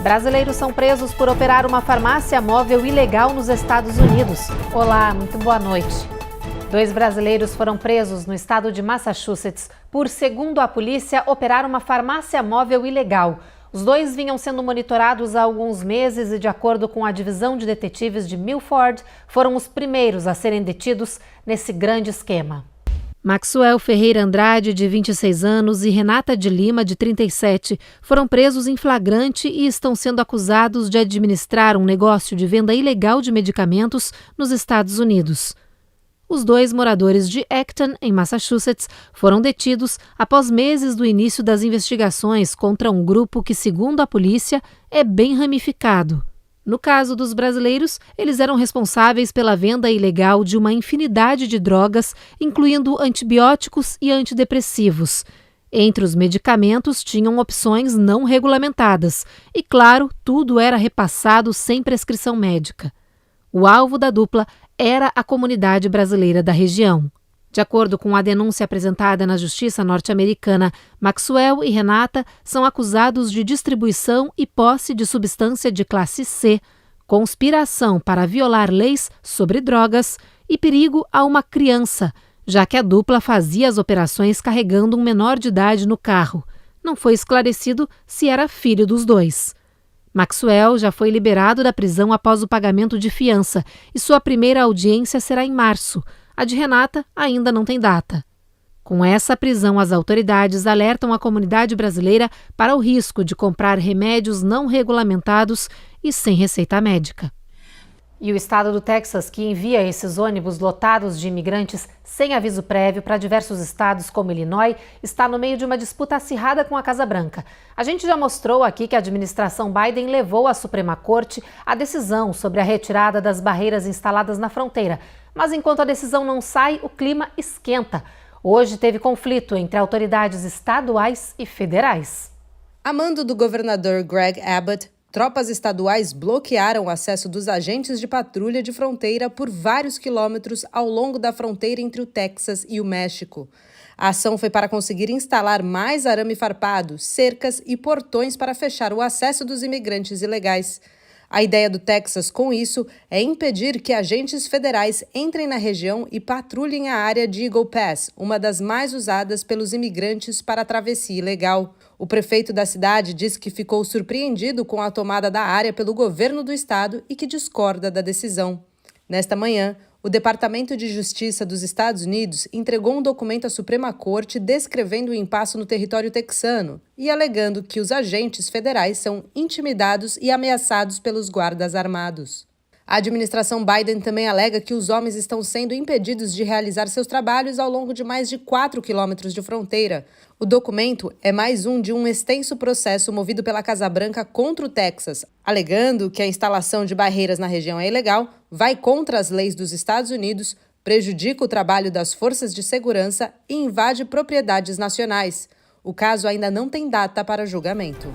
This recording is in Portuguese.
Brasileiros são presos por operar uma farmácia móvel ilegal nos Estados Unidos. Olá, muito boa noite. 2 brasileiros foram presos no estado de Massachusetts por, segundo a polícia, operar uma farmácia móvel ilegal. Os 2 vinham sendo monitorados há alguns meses e, de acordo com a divisão de detetives de Milford, foram os primeiros a serem detidos nesse grande esquema. Maxwell Ferreira Andrade, de 26 anos, e Renata de Lima, de 37, foram presos em flagrante e estão sendo acusados de administrar um negócio de venda ilegal de medicamentos nos Estados Unidos. Os 2 moradores de Acton, em Massachusetts, foram detidos após meses do início das investigações contra um grupo que, segundo a polícia, é bem ramificado. No caso dos brasileiros, eles eram responsáveis pela venda ilegal de uma infinidade de drogas, incluindo antibióticos e antidepressivos. Entre os medicamentos tinham opções não regulamentadas e, claro, tudo era repassado sem prescrição médica. O alvo da dupla era a comunidade brasileira da região. De acordo com a denúncia apresentada na Justiça norte-americana, Maxwell e Renata são acusados de distribuição e posse de substância de classe C, conspiração para violar leis sobre drogas e perigo a uma criança, já que a dupla fazia as operações carregando um menor de idade no carro. Não foi esclarecido se era filho dos 2. Maxwell já foi liberado da prisão após o pagamento de fiança e sua primeira audiência será em março. A de Renata ainda não tem data. Com essa prisão, as autoridades alertam a comunidade brasileira para o risco de comprar remédios não regulamentados e sem receita médica. E o estado do Texas, que envia esses ônibus lotados de imigrantes sem aviso prévio para diversos estados como Illinois, está no meio de uma disputa acirrada com a Casa Branca. A gente já mostrou aqui que a administração Biden levou à Suprema Corte a decisão sobre a retirada das barreiras instaladas na fronteira. Mas enquanto a decisão não sai, o clima esquenta. Hoje teve conflito entre autoridades estaduais e federais. A mando do governador Greg Abbott, tropas estaduais bloquearam o acesso dos agentes de patrulha de fronteira por vários quilômetros ao longo da fronteira entre o Texas e o México. A ação foi para conseguir instalar mais arame farpado, cercas e portões para fechar o acesso dos imigrantes ilegais. A ideia do Texas, com isso, é impedir que agentes federais entrem na região e patrulhem a área de Eagle Pass, uma das mais usadas pelos imigrantes para a travessia ilegal. O prefeito da cidade disse que ficou surpreendido com a tomada da área pelo governo do estado e que discorda da decisão. Nesta manhã, o Departamento de Justiça dos Estados Unidos entregou um documento à Suprema Corte descrevendo o impasse no território texano e alegando que os agentes federais são intimidados e ameaçados pelos guardas armados. A administração Biden também alega que os homens estão sendo impedidos de realizar seus trabalhos ao longo de mais de 4 quilômetros de fronteira. O documento é mais um de um extenso processo movido pela Casa Branca contra o Texas, alegando que a instalação de barreiras na região é ilegal, vai contra as leis dos Estados Unidos, prejudica o trabalho das forças de segurança e invade propriedades nacionais. O caso ainda não tem data para julgamento.